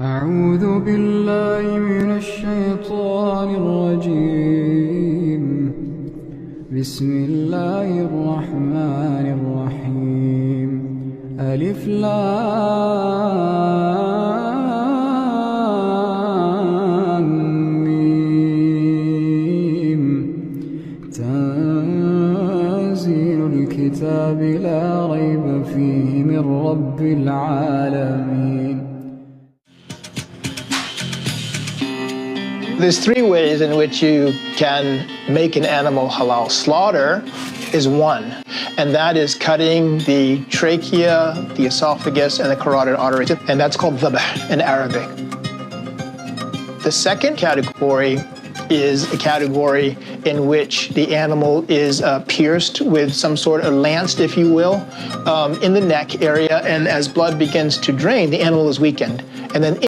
أعوذ بالله من الشيطان الرجيم. بسم الله الرحمن الرحيم. ألف لام ميم. تنزيل الكتاب لا ريب فيه من رب العالمين. There's three ways in which you can make an animal halal. Slaughter is one, and that is cutting the trachea, the esophagus, and the carotid arteries, and that's called dhabh in Arabic. The second category is a category in which the animal is pierced with some sort of lanced, if you will, in the neck area, and as blood begins to drain, the animal is weakened. And then